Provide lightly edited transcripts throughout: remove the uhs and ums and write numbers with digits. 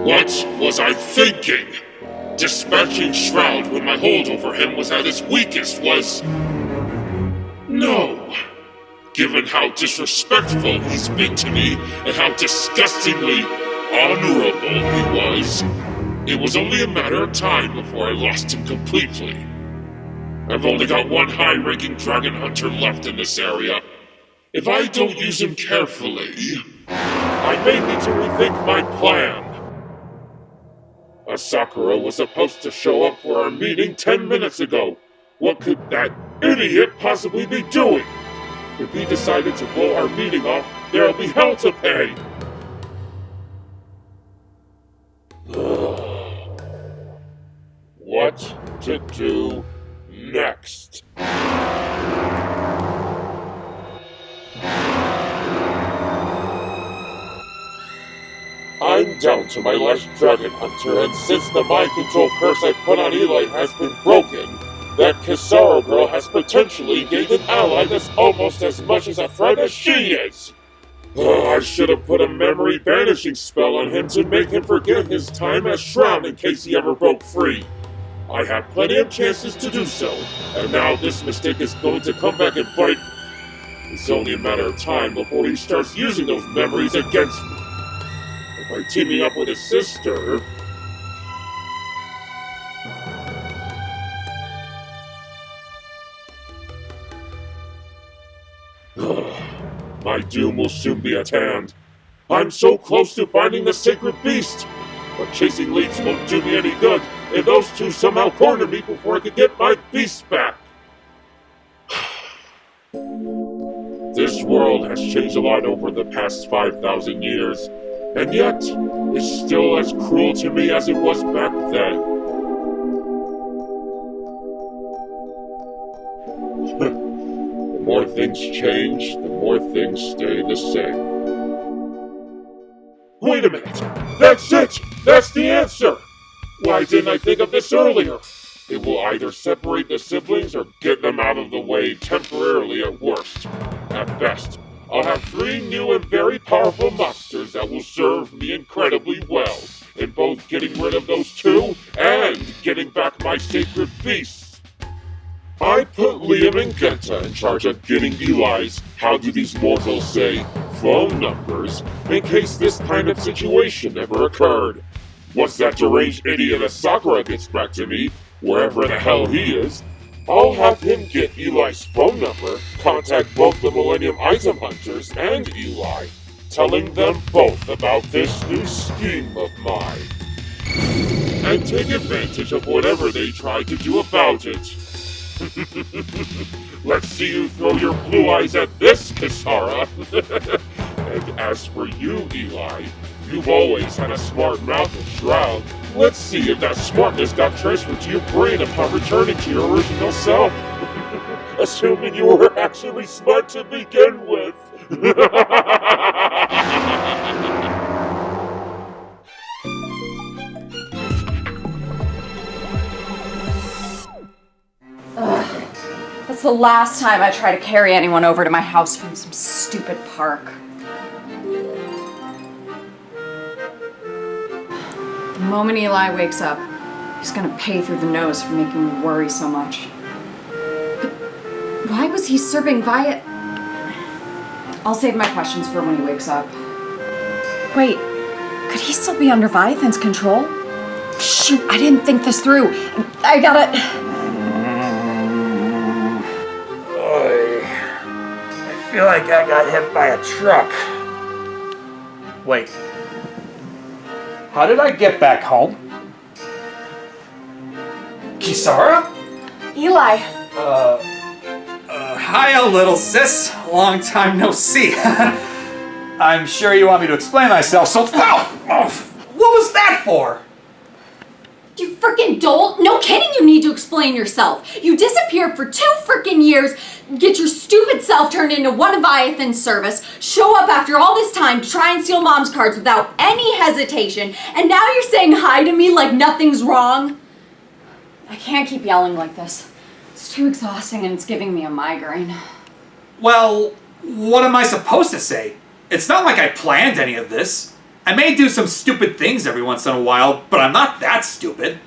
What was I thinking? Dispatching Shroud when my hold over him was at its weakest was... No. Given how disrespectful he's been to me and how disgustingly honorable he was, it was only a matter of time before I lost him completely. I've only got one high-ranking dragon hunter left in this area. If I don't use him carefully, I may need to rethink my plan. Asakura was supposed to show up for our meeting 10 minutes ago. What could that idiot possibly be doing? If he decided to blow our meeting off, there'll be hell to pay. What to do next? I'm down to my last dragon hunter, and since the mind control curse I put on Eli has been broken, that Kisara girl has potentially gained an ally that's almost as much as a threat as she is. I should have put a memory banishing spell on him to make him forget his time as Shroud in case he ever broke free. I had plenty of chances to do so, and now this mistake is going to come back and bite. It's only a matter of time before he starts using those memories against me. By teaming up with his sister... My doom will soon be at hand. I'm so close to finding the sacred beast, but chasing leads won't do me any good if those two somehow corner me before I can get my beast back. This world has changed a lot over the past 5,000 years. And yet, it's still as cruel to me as it was back then. The more things change, the more things stay the same. Wait a minute! That's it! That's the answer! Why didn't I think of this earlier? It will either separate the siblings or get them out of the way temporarily at worst. At best, I'll have 3 new and very powerful monsters that will serve me incredibly well in both getting rid of those 2 and getting back my sacred beasts. I put Liam and Genta in charge of getting Eli's, how do these mortals say, phone numbers, in case this kind of situation ever occurred. Once that deranged idiot Asakura gets back to me, wherever the hell he is, I'll have him get Eli's phone number, contact both the Millennium Item Hunters and Eli, telling them both about this new scheme of mine. And take advantage of whatever they try to do about it. Let's see you throw your blue eyes at this, Kisara! And as for you, Eli, you've always had a smart mouth and Shroud. Let's see if that smartness got transferred to your brain upon returning to your original self. Assuming you were actually smart to begin with. That's the last time I try to carry anyone over to my house from some stupid park. The moment Eli wakes up, he's gonna pay through the nose for making me worry so much. But why was he serving Viat? I'll save my questions for when he wakes up. Wait, could he still be under Viathan's control? Shoot, I didn't think this through. I gotta... I feel like I got hit by a truck. Wait. How did I get back home? Kisara? Eli. Hiya, little sis. Long time no see. I'm sure you want me to explain myself, so... Ow! What was that for? You freaking dolt! No kidding, you need to explain yourself. You disappeared for 2 freaking years, get your stupid self turned into one of Viathan's service, show up after all this time to try and steal Mom's cards without any hesitation, and now you're saying hi to me like nothing's wrong? I can't keep yelling like this. It's too exhausting and it's giving me a migraine. Well, what am I supposed to say? It's not like I planned any of this. I may do some stupid things every once in a while, but I'm not that stupid.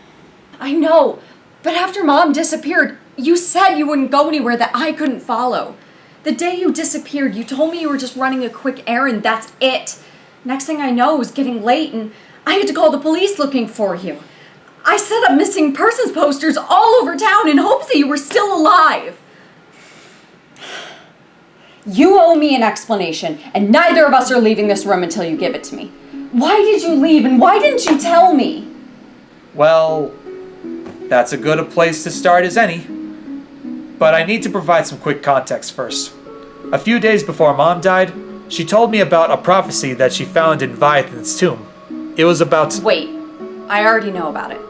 I know, but after Mom disappeared, you said you wouldn't go anywhere that I couldn't follow. The day you disappeared, you told me you were just running a quick errand, that's it. Next thing I know, it was getting late and I had to call the police looking for you. I set up missing persons posters all over town in hopes that you were still alive. You owe me an explanation, and neither of us are leaving this room until you give it to me. Why did you leave, and why didn't you tell me? Well, that's as good a place to start as any. But I need to provide some quick context first. A few days before Mom died, she told me about a prophecy that she found in Viathan's tomb. It was about... Wait, I already know about it.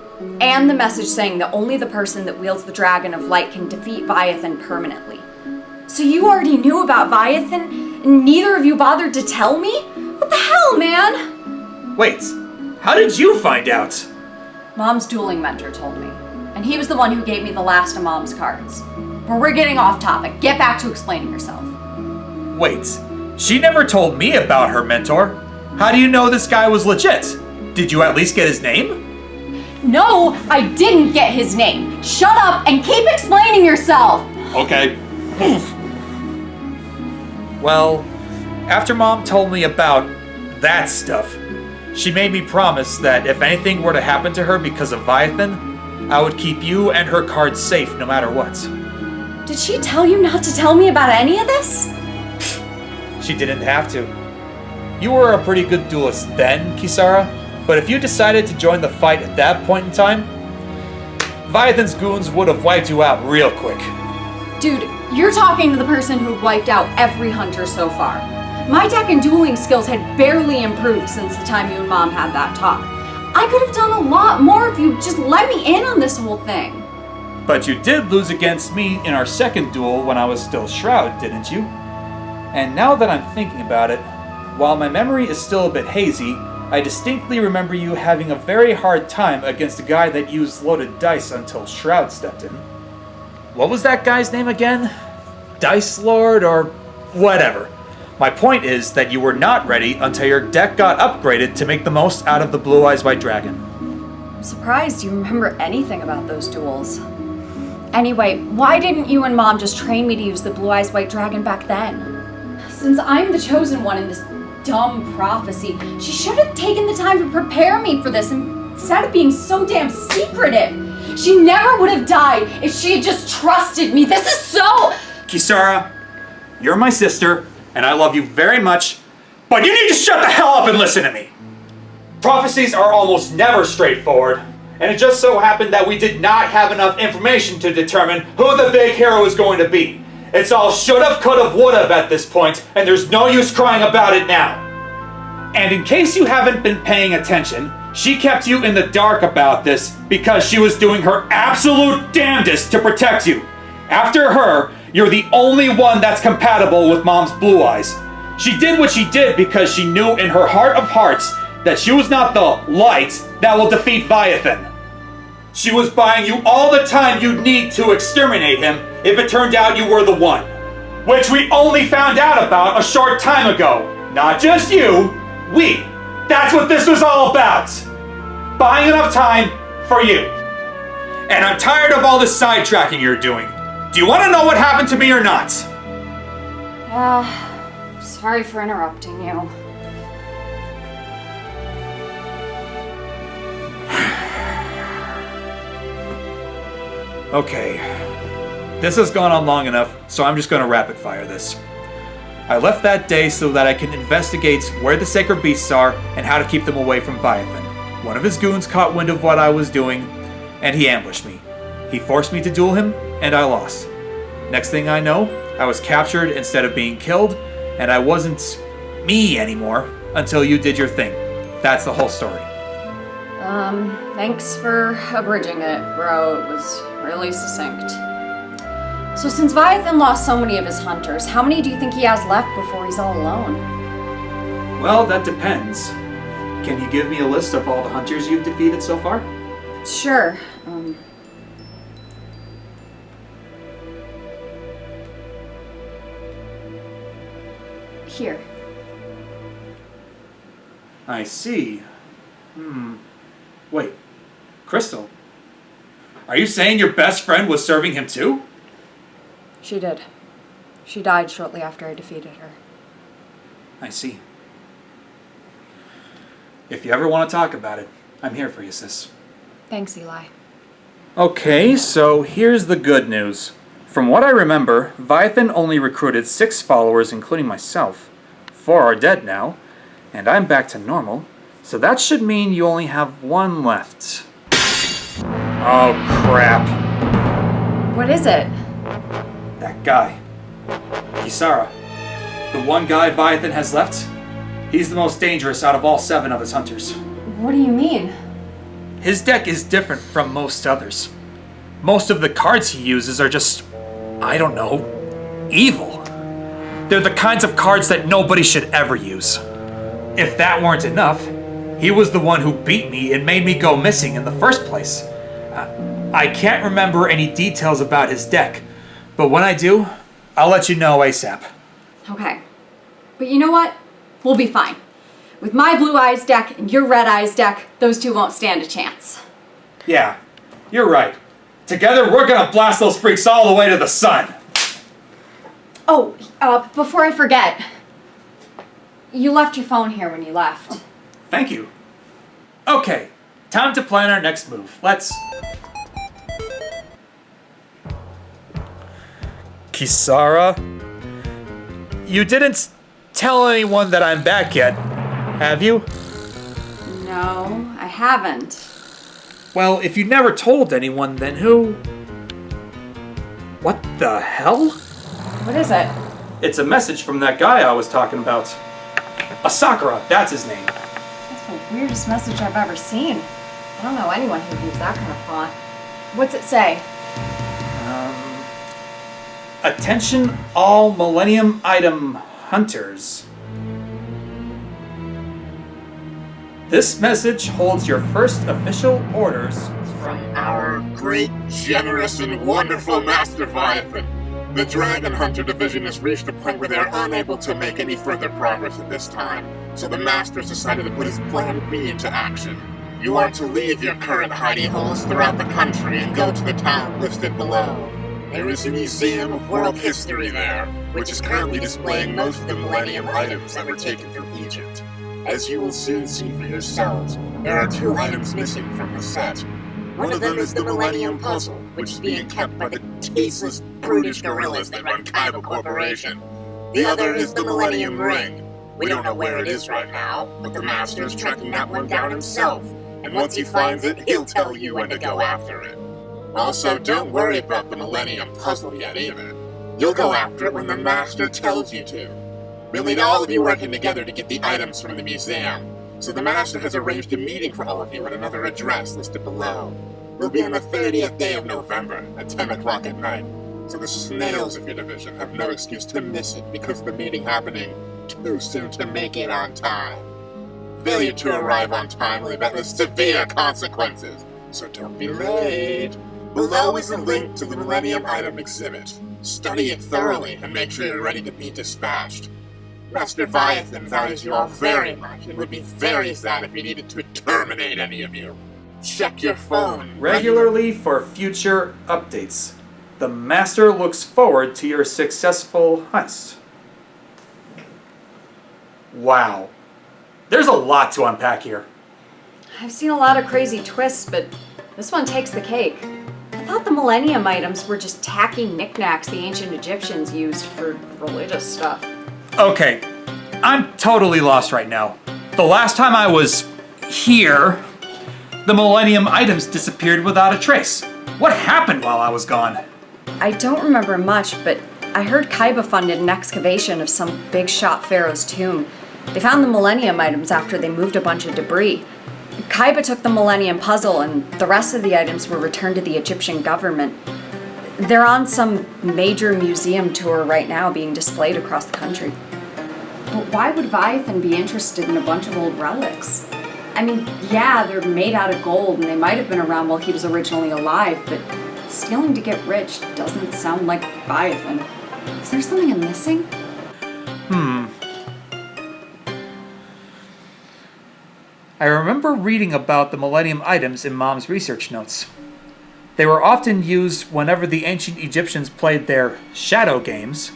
And the message saying that only the person that wields the Dragon of Light can defeat Viathan permanently. So you already knew about Viathan, and neither of you bothered to tell me? What the hell, man? Wait, how did you find out? Mom's dueling mentor told me, and he was the one who gave me the last of Mom's cards. But we're getting off topic. Get back to explaining yourself. Wait, she never told me about her mentor. How do you know this guy was legit? Did you at least get his name? No, I didn't get his name. Shut up and keep explaining yourself. Okay. Well, after Mom told me about that stuff, she made me promise that if anything were to happen to her because of Viathan, I would keep you and her cards safe no matter what. Did she tell you not to tell me about any of this? She didn't have to. You were a pretty good duelist then, Kisara, but if you decided to join the fight at that point in time, Viathan's goons would have wiped you out real quick. Dude, you're talking to the person who wiped out every hunter so far. My deck and dueling skills had barely improved since the time you and Mom had that talk. I could have done a lot more if you just let me in on this whole thing. But you did lose against me in our second duel when I was still Shroud, didn't you? And now that I'm thinking about it, while my memory is still a bit hazy, I distinctly remember you having a very hard time against a guy that used loaded dice until Shroud stepped in. What was that guy's name again? Dice Lord or whatever. My point is that you were not ready until your deck got upgraded to make the most out of the Blue Eyes White Dragon. I'm surprised you remember anything about those duels. Anyway, why didn't you and Mom just train me to use the Blue Eyes White Dragon back then? Since I'm the chosen one in this dumb prophecy, she should have taken the time to prepare me for this instead of being so damn secretive. She never would have died if she had just trusted me. This is so... Kisara, you're my sister, and I love you very much, but you need to shut the hell up and listen to me. Prophecies are almost never straightforward, and it just so happened that we did not have enough information to determine who the big hero is going to be. It's all should've, could've, would've at this point, and there's no use crying about it now. And in case you haven't been paying attention, she kept you in the dark about this because she was doing her absolute damnedest to protect you. After her, you're the only one that's compatible with Mom's blue eyes. She did what she did because she knew in her heart of hearts that she was not the light that will defeat Viathan. She was buying you all the time you'd need to exterminate him if it turned out you were the one. Which we only found out about a short time ago. Not just you, we. That's what this was all about. Buying enough time for you. And I'm tired of all this sidetracking you're doing. Do you want to know what happened to me or not? Sorry for interrupting you. Okay. This has gone on long enough, so I'm just going to rapid fire this. I left that day so that I can investigate where the sacred beasts are and how to keep them away from Viathan. One of his goons caught wind of what I was doing, and he ambushed me. He forced me to duel him, and I lost. Next thing I know, I was captured instead of being killed, and I wasn't me anymore until you did your thing. That's the whole story. Thanks for abridging it, bro. It was really succinct. So since Viathan lost so many of his hunters, how many do you think he has left before he's all alone? Well, that depends. Can you give me a list of all the hunters you've defeated so far? Sure. Here. I see. Wait, Crystal, are you saying your best friend was serving him too? She did. She died shortly after I defeated her. I see. If you ever want to talk about it, I'm here for you, sis. Thanks, Eli. Okay, so here's the good news. From what I remember, Viathan only recruited 6 followers, including myself. 4 are dead now, and I'm back to normal, so that should mean you only have 1 left. Oh, crap. What is it? That guy. Kisara. The one guy Viathan has left, he's the most dangerous out of all 7 of his hunters. What do you mean? His deck is different from most others. Most of the cards he uses are just, I don't know, evil. They're the kinds of cards that nobody should ever use. If that weren't enough, he was the one who beat me and made me go missing in the first place. I can't remember any details about his deck, but when I do, I'll let you know ASAP. Okay. But you know what? We'll be fine. With my Blue Eyes deck and your Red Eyes deck, those 2 won't stand a chance. Yeah, you're right. Together, we're gonna blast those freaks all the way to the sun. Oh, before I forget, you left your phone here when you left. Thank you. Okay, time to plan our next move. Let's... Kisara? You didn't tell anyone that I'm back yet, have you? No, I haven't. Well, if you never told anyone, then who... What the hell? What is it? It's a message from that guy I was talking about. Asakura, that's his name. That's the weirdest message I've ever seen. I don't know anyone who'd use that kind of font. What's it say? Attention all Millennium Item Hunters. This message holds your first official orders From our great, generous, and wonderful Master Viathan. The Dragon Hunter Division has reached a point where they're unable to make any further progress at this time, so the Master's decided to put his Plan B into action. You are to leave your current hidey holes throughout the country and go to the town listed below. There is a museum of world history there, which is currently displaying most of the Millennium items that were taken from Egypt. As you will soon see for yourselves, there are 2 items missing from the set. One of them is the Millennium Puzzle, which is being kept by the tasteless, brutish gorillas that run Kaiba Corporation. The other is the Millennium Ring. We don't know where it is right now, but the Master is tracking that one down himself, and once he finds it, he'll tell you when to go after it. Also, don't worry about the Millennium Puzzle yet either. You'll go after it when the Master tells you to. We'll need all of you working together to get the items from the museum, so the Master has arranged a meeting for all of you at another address listed below. We'll be on the 30th day of November at 10 o'clock at night, so the snails of your division have no excuse to miss it because of the meeting happening too soon to make it on time. Failure to arrive on time will be met with severe consequences, so don't be late. Below is a link to the Millennium Item exhibit. Study it thoroughly and make sure you're ready to be dispatched. Master Viathan values you all very much and would be very sad if he needed to terminate any of you. Check your phone regularly for future updates. The Master looks forward to your successful heist. Wow. There's a lot to unpack here. I've seen a lot of crazy twists, but this one takes the cake. I thought the Millennium items were just tacky knickknacks the ancient Egyptians used for religious stuff. Okay, I'm totally lost right now. The last time I was here, the Millennium items disappeared without a trace. What happened while I was gone? I don't remember much, but I heard Kaiba funded an excavation of some big shot pharaoh's tomb. They found the Millennium items after they moved a bunch of debris. Kaiba took the Millennium Puzzle, and the rest of the items were returned to the Egyptian government. They're on some major museum tour right now being displayed across the country. But why would Viathan be interested in a bunch of old relics? I mean, yeah, they're made out of gold, and they might have been around while he was originally alive, but stealing to get rich doesn't sound like Viathan. Is there something I'm missing? I remember reading about the Millennium items in Mom's research notes. They were often used whenever the ancient Egyptians played their shadow games,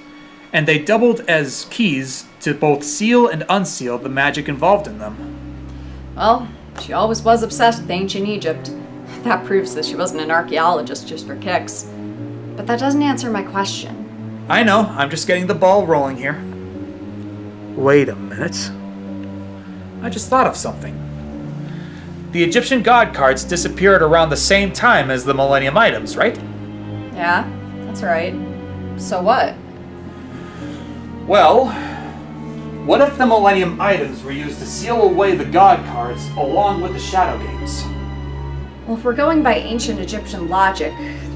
and they doubled as keys to both seal and unseal the magic involved in them. Well, she always was obsessed with ancient Egypt. That proves that she wasn't an archaeologist just for kicks. But that doesn't answer my question. I know, I'm just getting the ball rolling here. Wait a minute. I just thought of something. The Egyptian god cards disappeared around the same time as the Millennium items, right? Yeah, that's right. So what? Well, what if the Millennium items were used to seal away the god cards along with the shadow games? Well, if we're going by ancient Egyptian logic,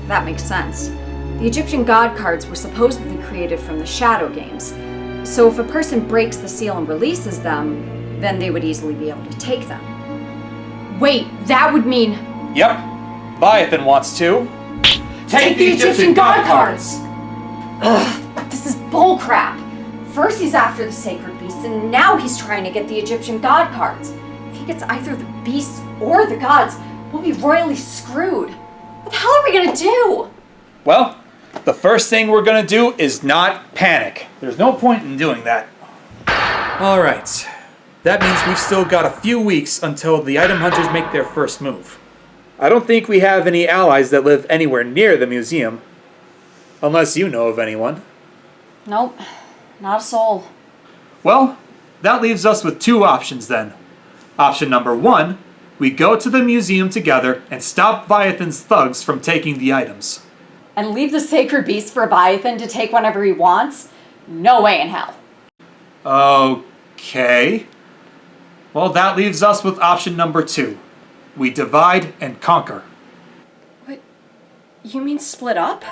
that makes sense. The Egyptian god cards were supposedly created from the shadow games. So if a person breaks the seal and releases them, then they would easily be able to take them. Wait, that would mean... Yep. Viathan wants to... Take the Egyptian god cards! Ugh, this is bullcrap. First he's after the sacred beasts, and now he's trying to get the Egyptian god cards. If he gets either the beasts or the gods, we'll be royally screwed. What the hell are we gonna do? Well, the first thing we're gonna do is not panic. There's no point in doing that. Alright. That means we've still got a few weeks until the item hunters make their first move. I don't think we have any allies that live anywhere near the museum. Unless you know of anyone. Nope, not a soul. Well, that leaves us with two options then. Option number one, we go to the museum together and stop Viathan's thugs from taking the items. And leave the sacred beast for Viathan to take whenever he wants? No way in hell. Okay. Well, that leaves us with option number two. We divide and conquer. What? You mean split up?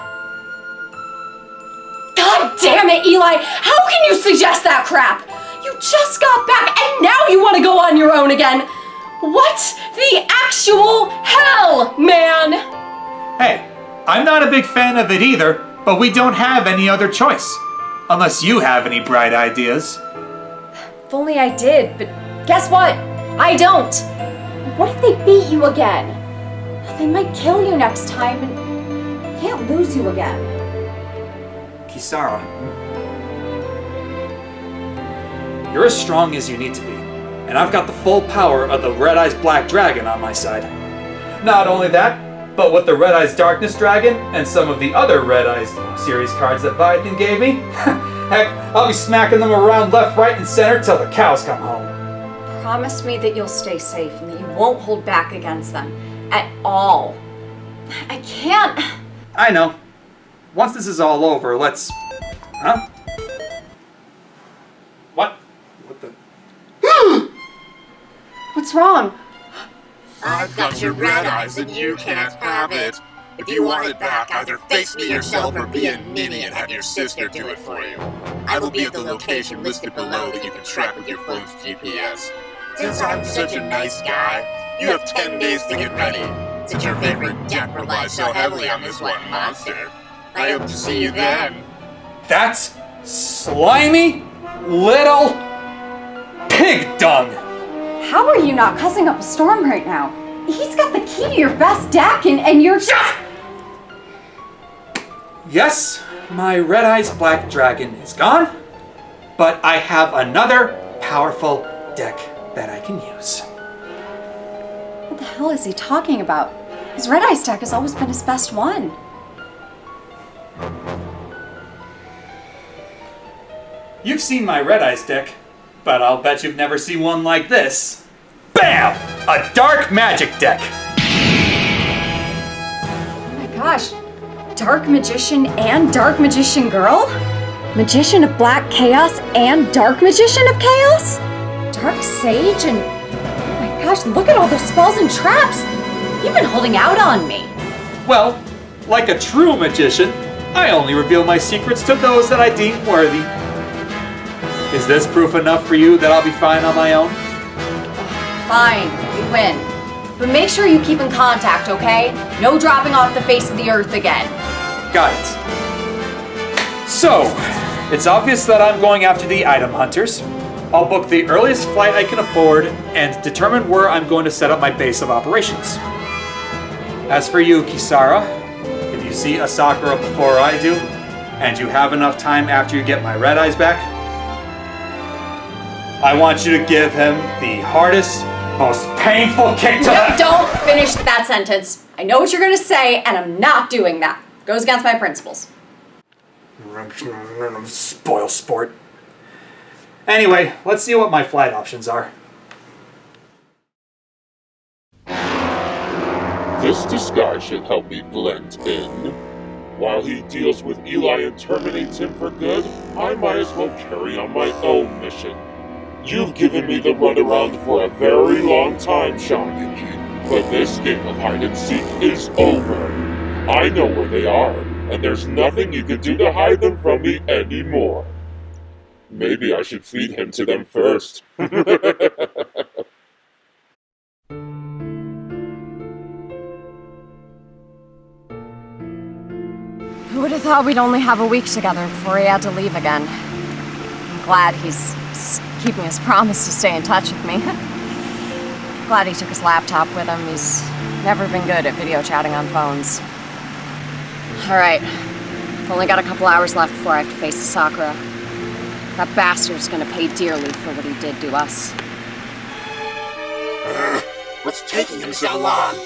God damn it, Eli! How can you suggest that crap? You just got back and now you want to go on your own again! What the actual hell, man? Hey, I'm not a big fan of it either, but we don't have any other choice. Unless you have any bright ideas. If only I did, but guess what? I don't. What if they beat you again? They might kill you next time and can't lose you again. Kisara, you're as strong as you need to be, and I've got the full power of the Red Eyes Black Dragon on my side. Not only that, but with the Red Eyes Darkness Dragon and some of the other Red Eyes series cards that Viathan gave me, heck, I'll be smacking them around left, right, and center till the cows come home. Promise me that you'll stay safe and that you won't hold back against them at all. I can't. I know. Once this is all over, let's... Huh? What? What the... What's wrong? I've got your red eyes and you can't have it. If you want it back, either face me yourself or be a ninny and have your sister do it for you. I will be at the location listed below that you can track with your phone's GPS. Since I'm such a nice guy, you have 10 days to get ready. Since your favorite deck relies so heavily on this one monster, I hope to see you then. That's slimy little pig dung! How are you not cussing up a storm right now? He's got the key to your best deck and you're just... Yes, my Red Eyes Black Dragon is gone, but I have another powerful deck that I can use. What the hell is he talking about? His Red Eyes deck has always been his best one. You've seen my Red Eyes deck, but I'll bet you've never seen one like this. BAM! A dark magic deck! Oh my gosh. Dark Magician and Dark Magician Girl? Magician of Black Chaos and Dark Magician of Chaos? Dark Sage and... Oh my gosh, look at all those spells and traps! You've been holding out on me. Well, like a true magician, I only reveal my secrets to those that I deem worthy. Is this proof enough for you that I'll be fine on my own? Fine, you win. But make sure you keep in contact, okay? No dropping off the face of the earth again. Got it. So, it's obvious that I'm going after the item hunters. I'll book the earliest flight I can afford and determine where I'm going to set up my base of operations. As for you, Kisara, if you see a Sakura before I do, and you have enough time after you get my red eyes back, I want you to give him the hardest, most painful kick to the... Don't finish that sentence. I know what you're gonna say, and I'm not doing that. Goes against my principles. Spoil sport. Anyway, let's see what my flight options are. This disguise should help me blend in. While he deals with Eli and terminates him for good, I might as well carry on my own mission. You've given me the runaround for a very long time, Shanyuki, but this game of hide and seek is over. I know where they are, and there's nothing you can do to hide them from me anymore. Maybe I should feed him to them first. Who would have thought we'd only have a week together before he had to leave again? I'm glad he's keeping his promise to stay in touch with me. Glad he took his laptop with him. He's never been good at video chatting on phones. Alright, only got a couple hours left before I have to face the Sakura. That bastard's gonna pay dearly for what he did to us. What's taking him so long?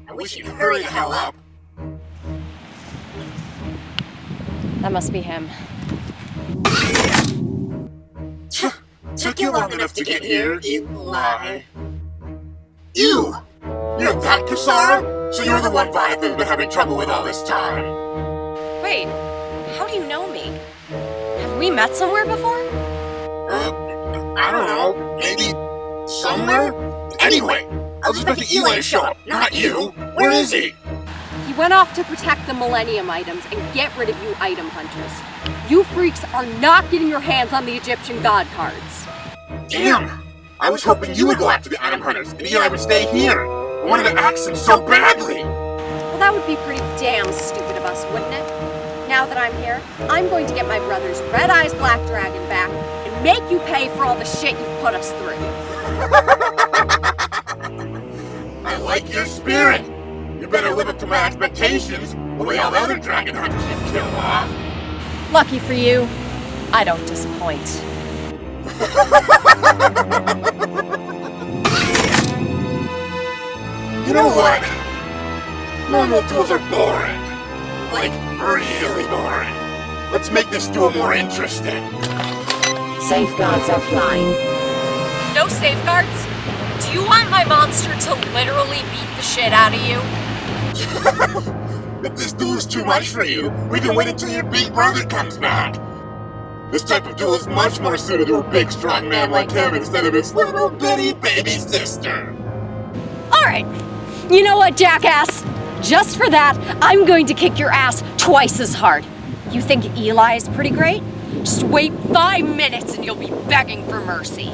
I wish you'd hurry the hell up. That must be him. Took you long enough to get here, Eli. You! You're that Kisara? So you're the one Viathan's been having trouble with all this time. Wait, how do you know me? Have we met somewhere before? I don't know. Maybe somewhere? Anyway, I was expecting Eli to show up, not you. Where is he? He went off to protect the Millennium items and get rid of you item hunters. You freaks are not getting your hands on the Egyptian god cards. Damn! I was hoping you would go after the item hunters and Eli would stay here. I wanted to axe him so badly. Well, that would be pretty damn stupid of us, wouldn't it? Now that I'm here, I'm going to get my brother's Red Eyes Black Dragon back and make you pay for all the shit you've put us through. I like your spirit. You better live up to my expectations, the way all the other dragon hunters you've killed off. Lucky for you, I don't disappoint. You know what? Normal duels are boring. Like, really boring. Let's make this duel more interesting. Safeguards offline. No safeguards? Do you want my monster to literally beat the shit out of you? If this duel is too much for you, we can wait until your big brother comes back. This type of duel is much more suited to a big, strong man like him instead of his little bitty baby sister. Alright, you know what, jackass? Just for that, I'm going to kick your ass twice as hard. You think Eli is pretty great? Just wait 5 minutes and you'll be begging for mercy.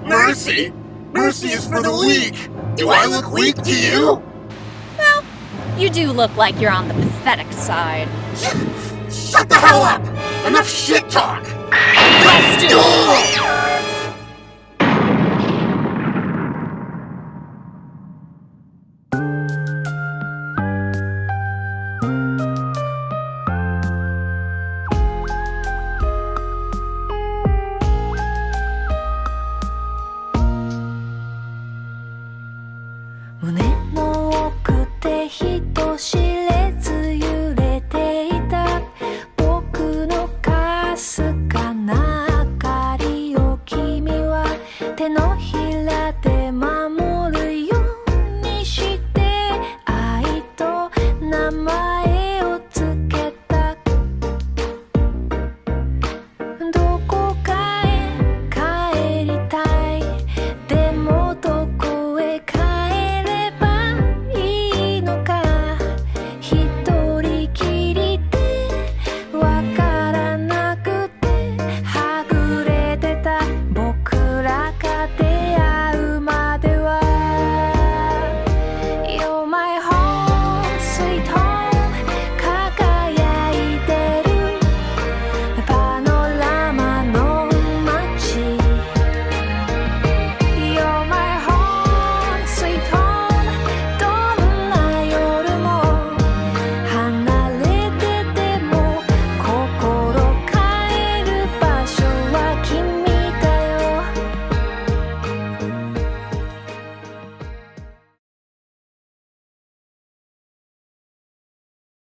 Mercy? Mercy is for the weak. Do I look weak to you? Well, you do look like you're on the pathetic side. Shut the hell up! Enough shit talk! Let's do it!